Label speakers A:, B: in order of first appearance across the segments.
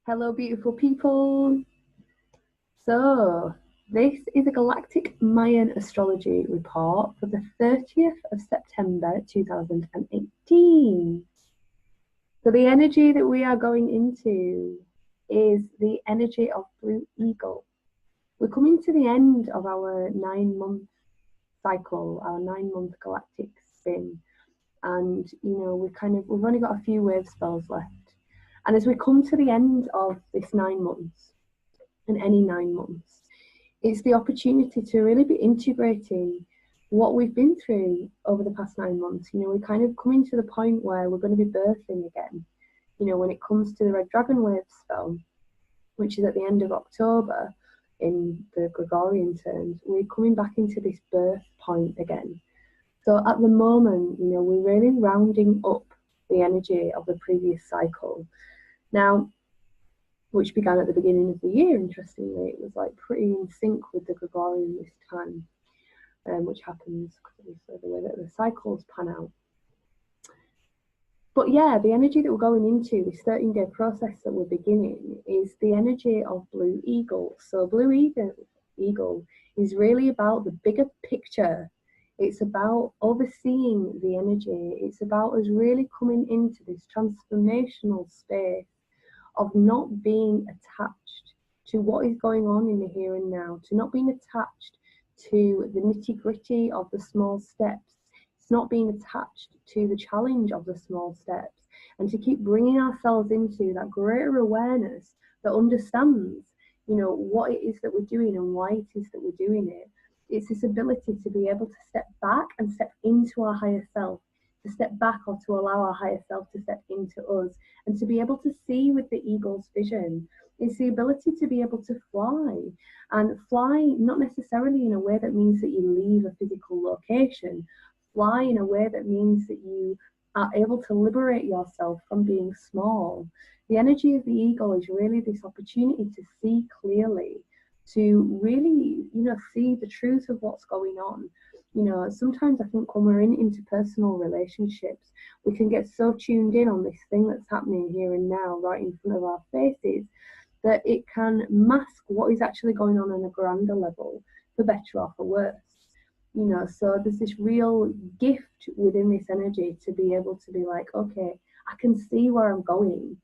A: Hello, beautiful people. So, this is a Galactic Mayan Astrology report for the 30th of September 2018. So, the energy that we are going into is the energy of Blue Eagle. We're coming to the end of our 9-month cycle, our 9-month galactic spin. And, we've only got a few wave spells left. And as we come to the end of this 9 months, and any 9 months, it's the opportunity to really be integrating what we've been through over the past 9 months. We're kind of coming to the point where we're going to be birthing again. When it comes to the Red Dragon Wave spell, which is at the end of October in the Gregorian terms, we're coming back into this birth point again. So at the moment, we're really rounding up the energy of the previous cycle. Now, which began at the beginning of the year, interestingly. It was like pretty in sync with the Gregorian this time, which happens because of the way that the cycles pan out. But yeah, the energy that we're going into, this 13-day process that we're beginning, is the energy of Blue Eagle. So Blue Eagle is really about the bigger picture. It's about overseeing the energy. It's about us really coming into this transformational space of not being attached to what is going on in the here and now, to not being attached to the nitty-gritty of the small steps. It's not being attached to the challenge of the small steps, and to keep bringing ourselves into that greater awareness that understands, what it is that we're doing and why it is that we're doing it. It's this ability to be able to step back and step into our higher self, to step back or to allow our higher self to step into us, and to be able to see with the eagle's vision. It's the ability to be able to fly, and fly not necessarily in a way that means that you leave a physical location. Fly in a way that means that you are able to liberate yourself from being small. The energy of the eagle is really this opportunity to see clearly, to really, see the truth of what's going on. Sometimes I think when we're in interpersonal relationships, we can get so tuned in on this thing that's happening here and now, right in front of our faces, that it can mask what is actually going on a grander level, for better or for worse. So there's this real gift within this energy to be able to be like, okay, I can see where I'm going.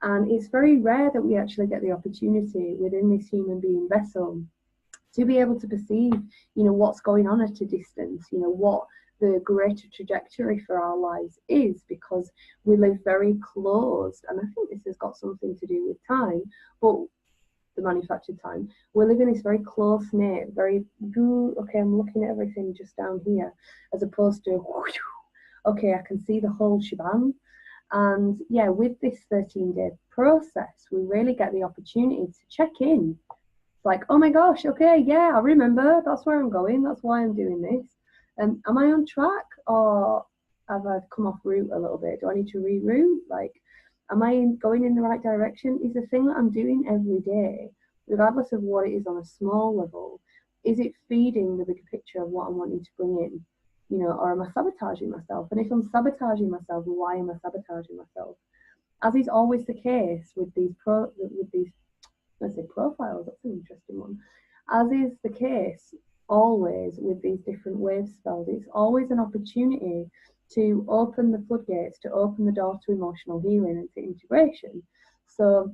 A: And it's very rare that we actually get the opportunity within this human being vessel to be able to perceive, what's going on at a distance, what the greater trajectory for our lives is, because we live very closed. And I think this has got something to do with time, but the manufactured time. We're living this very close-knit, very, okay, I'm looking at everything just down here, as opposed to, okay, I can see the whole shebang. And yeah, with this 13-day process, we really get the opportunity to check in. It's like, oh my gosh, okay, yeah, I remember, that's where I'm going, that's why I'm doing this. And am I on track, or have I come off route a little bit? Do I need to reroute? Like, am I going in the right direction? Is the thing that I'm doing every day, regardless of what it is on a small level, is it feeding the bigger picture of what I'm wanting to bring in? Or am I sabotaging myself? And if I'm sabotaging myself, why am I sabotaging myself? As is always the case with these let's say profiles, that's an interesting one. As is the case always with these different wave spells, it's always an opportunity to open the floodgates, to open the door to emotional healing and to integration. So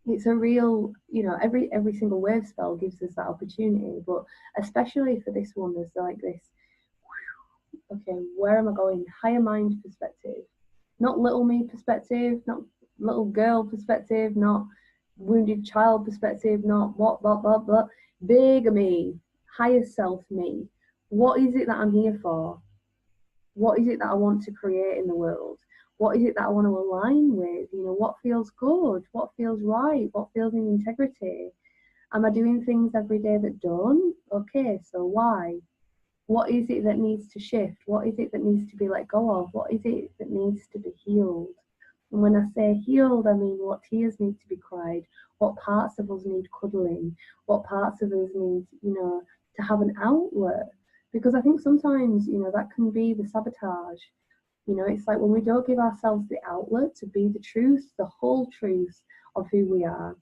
A: it's a real, every single wave spell gives us that opportunity, but especially for this one, there's like this, okay, where am I going? Higher mind perspective, not little me perspective, not little girl perspective, not wounded child perspective, not what, blah, blah, blah. Bigger me, higher self me. What is it that I'm here for? What is it that I want to create in the world? What is it that I want to align with? What feels good? What feels right? What feels in integrity? Am I doing things every day that don't? Okay, so why? What is it that needs to shift? What is it that needs to be let go of? What is it that needs to be healed? And when I say healed, I mean what tears need to be cried, what parts of us need cuddling, what parts of us need, to have an outlet. Because I think sometimes, that can be the sabotage. It's like when we don't give ourselves the outlet to be the truth, the whole truth of who we are,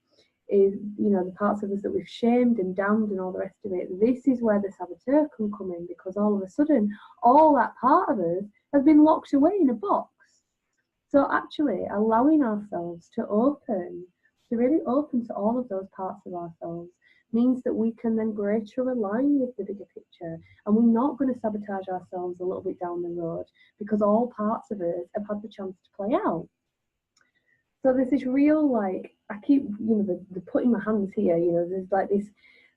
A: is, you know, the parts of us that we've shamed and damned and all the rest of it. This is where the saboteur can come in, because all of a sudden, all that part of us has been locked away in a box. So actually allowing ourselves to open, to really open to all of those parts of ourselves, means that we can then greater align with the bigger picture, and we're not going to sabotage ourselves a little bit down the road, because all parts of us have had the chance to play out. So there's this real, like, I keep, you know, the putting my hands here, you know, there's like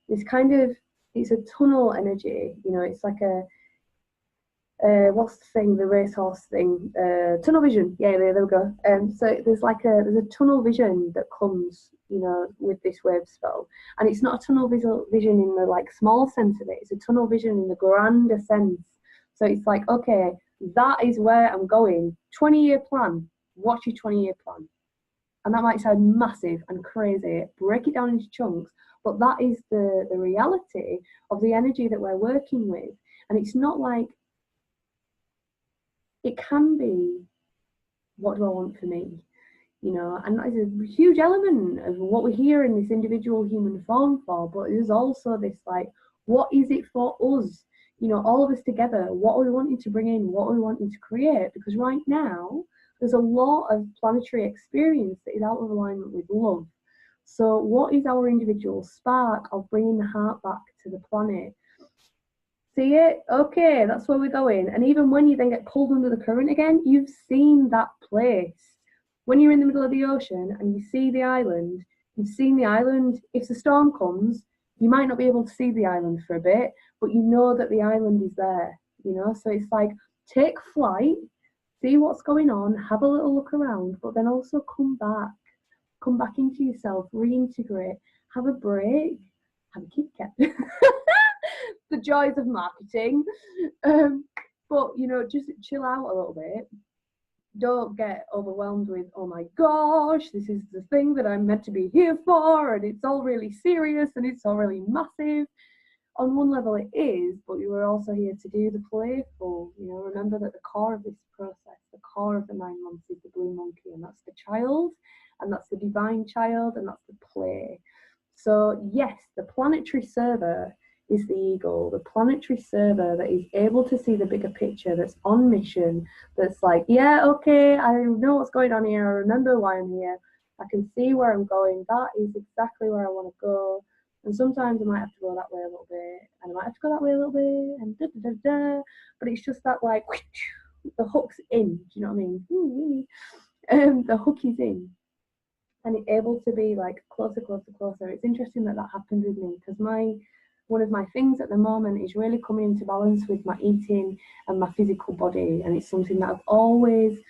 A: this kind of, it's a tunnel energy, you know, it's like a, what's the thing, the racehorse thing, tunnel vision, yeah, there we go. So there's a tunnel vision that comes, you know, with this Wavespell, and it's not a tunnel vision in the like small sense of it, it's a tunnel vision in the grander sense. So it's like, okay, that is where I'm going, 20-year plan, what's your 20-year plan? And that might sound massive and crazy, break it down into chunks, but that is the reality of the energy that we're working with. And it's not like, it can be, what do I want for me? You know, and that is a huge element of what we're here in this individual human form for, but there's also this, like, what is it for us? You know, all of us together, what are we wanting to bring in, what are we wanting to create? Because right now, there's a lot of planetary experience that is out of alignment with love. So what is our individual spark of bringing the heart back to the planet? See it? Okay, that's where we're going. And even when you then get pulled under the current again, you've seen that place. When you're in the middle of the ocean and you see the island, you've seen the island. If the storm comes, you might not be able to see the island for a bit, but you know that the island is there, you know? So it's like, take flight, see what's going on, have a little look around, but then also come back into yourself, reintegrate, have a break, have a Kit Kat. The joys of marketing. But, you know, just chill out a little bit. Don't get overwhelmed with, oh my gosh, this is the thing that I'm meant to be here for, and it's all really serious and it's all really massive. On one level it is, but you are also here to do the playful. You know, remember that the core of this process, the core of the 9 months, is the blue monkey, and that's the child, and that's the divine child, and that's the play. So yes, the planetary server is the eagle, the planetary server that is able to see the bigger picture, that's on mission, that's like, yeah, okay, I know what's going on here, I remember why I'm here, I can see where I'm going, that is exactly where I want to go. And sometimes I might have to go that way a little bit, and I might have to go that way a little bit, and da da da da. But it's just that, like, the hook's in. Do you know what I mean? The hook is in, and it's able to be like closer, closer, closer. It's interesting that that happened with me, because one of my things at the moment is really coming into balance with my eating and my physical body, and it's something that I've always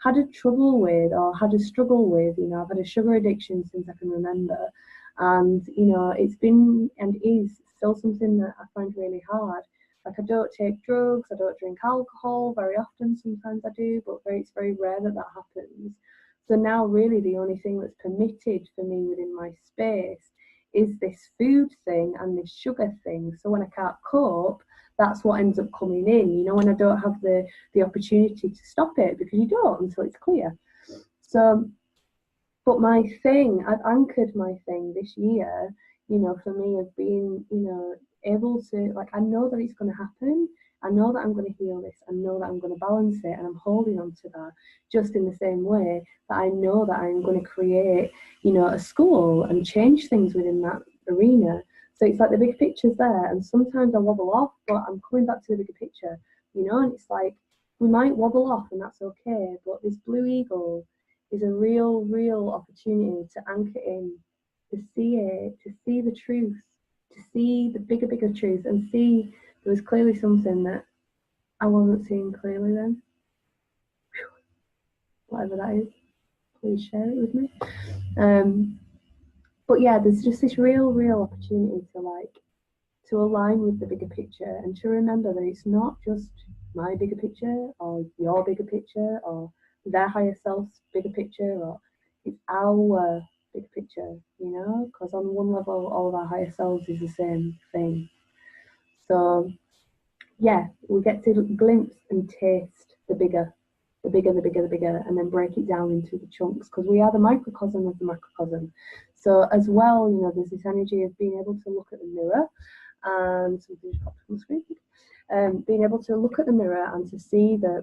A: had a trouble with, or had a struggle with. You know, I've had a sugar addiction since I can remember. And, you know, it's been and is still something that I find really hard. Like, I don't take drugs, I don't drink alcohol very often. Sometimes I do, but it's very rare that that happens. So now really the only thing that's permitted for me within my space is this food thing and this sugar thing. So when I can't cope, that's what ends up coming in, you know, when I don't have the opportunity to stop it, because you don't until it's clear. So, but my thing, I've anchored my thing this year, you know, for me, of being, you know, able to, like, I know that it's going to happen. I know that I'm going to heal this. I know that I'm going to balance it, and I'm holding on to that, just in the same way that I know that I'm going to create, you know, a school and change things within that arena. So it's like the big picture's there, and sometimes I wobble off, but I'm coming back to the bigger picture, you know, and it's like, we might wobble off, and that's okay, but this blue eagle is a real opportunity to anchor in, to see it, to see the truth, to see the bigger truth, and see there was clearly something that I wasn't seeing clearly then. Whatever that is, please share it with me. But yeah, there's just this real opportunity to align with the bigger picture, and to remember that it's not just my bigger picture or your bigger picture or their higher self's bigger picture, or it's our bigger picture, you know, because on one level all of our higher selves is the same thing. So yeah, we get to glimpse and taste the bigger the bigger, the bigger, the bigger, and then break it down into the chunks, because we are the microcosm of the macrocosm. So as well, you know, there's this energy of being able to look at the mirror and something just popped on the screen. Being able to look at the mirror and to see that,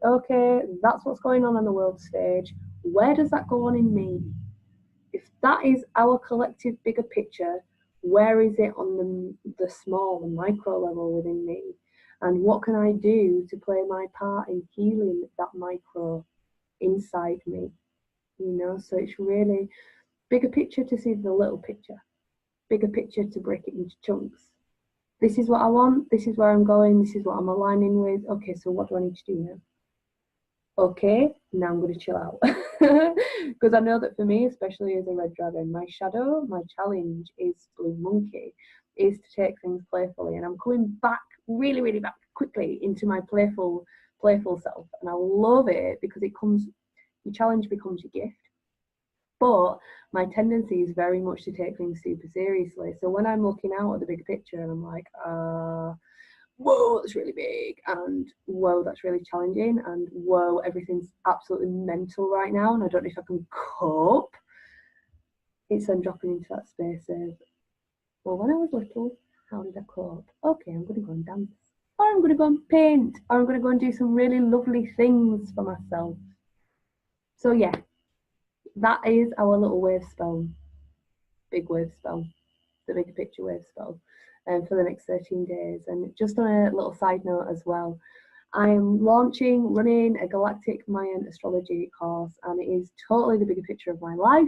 A: okay, that's what's going on the world stage. Where does that go on in me? If that is our collective bigger picture, where is it on the small, the micro level within me? And what can I do to play my part in healing that micro inside me? You know, so it's really bigger picture to see the little picture, bigger picture to break it into chunks. This is what I want, this is where I'm going, this is what I'm aligning with. Okay, so what do I need to do now? Okay, now I'm going to chill out. Because I know that for me, especially as a red dragon, my shadow, my challenge is blue monkey, is to take things playfully. And I'm coming back, really, really back quickly into my playful self. And I love it because it comes, your challenge becomes your gift. But my tendency is very much to take things super seriously. So when I'm looking out at the big picture and I'm like, whoa, that's really big, and whoa, that's really challenging, and whoa, everything's absolutely mental right now, and I don't know if I can cope. It's then dropping into that space of, well, when I was little, how did I cope? Okay, I'm going to go and dance, or I'm going to go and paint, or I'm going to go and do some really lovely things for myself. So yeah, that is our little wave spell, big wave spell, the bigger picture wave spell, for the next 13 days. And just on a little side note as well, I'm running a Galactic Mayan Astrology course, and it is totally the bigger picture of my life.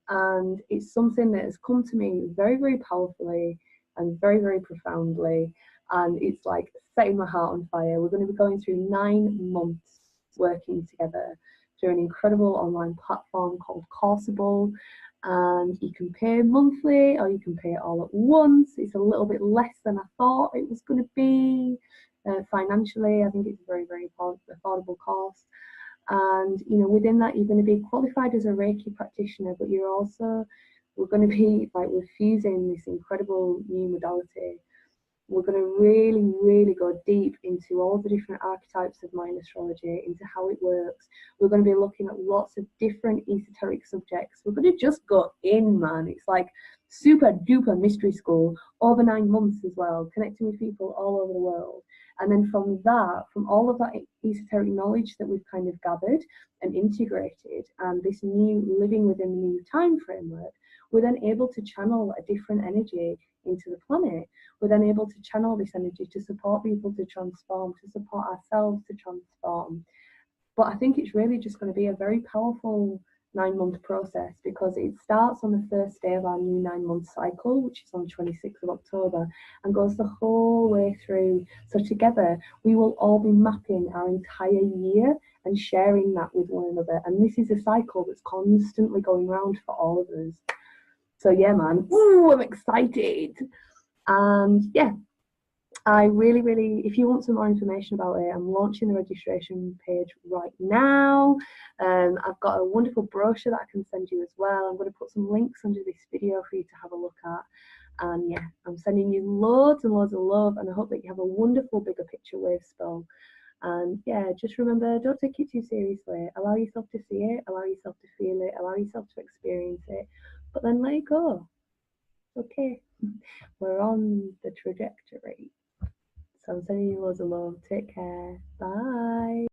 A: And it's something that has come to me very, very powerfully and very, very profoundly. And it's like setting my heart on fire. We're going to be going through 9 months working together through an incredible online platform called Coursable. And you can pay monthly or you can pay it all at once. It's a little bit less than I thought it was going to be. Financially, I think it's a very, very affordable course. And you know, within that, you're going to be qualified as a Reiki practitioner, but we're going to be like, we're fusing this incredible new modality. We're going to really, really go deep into all the different archetypes of Mayan astrology, into how it works. We're going to be looking at lots of different esoteric subjects. We're going to just go in, man. It's like super duper mystery school over 9 months as well, connecting with people all over the world. And then from all of that esoteric knowledge that we've kind of gathered and integrated, and this new living within the new time framework, we're then able to channel a different energy into the planet. We're then able to channel this energy to support people to transform, to support ourselves to transform. But I think it's really just going to be a very powerful 9-month process, because it starts on the first day of our new 9-month cycle, which is on 26th of October, and goes the whole way through. So together, we will all be mapping our entire year and sharing that with one another. And this is a cycle that's constantly going around for all of us. So yeah, man, ooh, I'm excited. And yeah, I really, really, if you want some more information about it, I'm launching the registration page right now. I've got a wonderful brochure that I can send you as well. I'm going to put some links under this video for you to have a look at. And yeah, I'm sending you loads and loads of love, and I hope that you have a wonderful bigger picture wave spell. And yeah, just remember, don't take it too seriously. Allow yourself to see it, allow yourself to feel it, allow yourself to experience it, but then let it go. Okay, we're on the trajectory. So I'm sending you loads of love. Take care. Bye.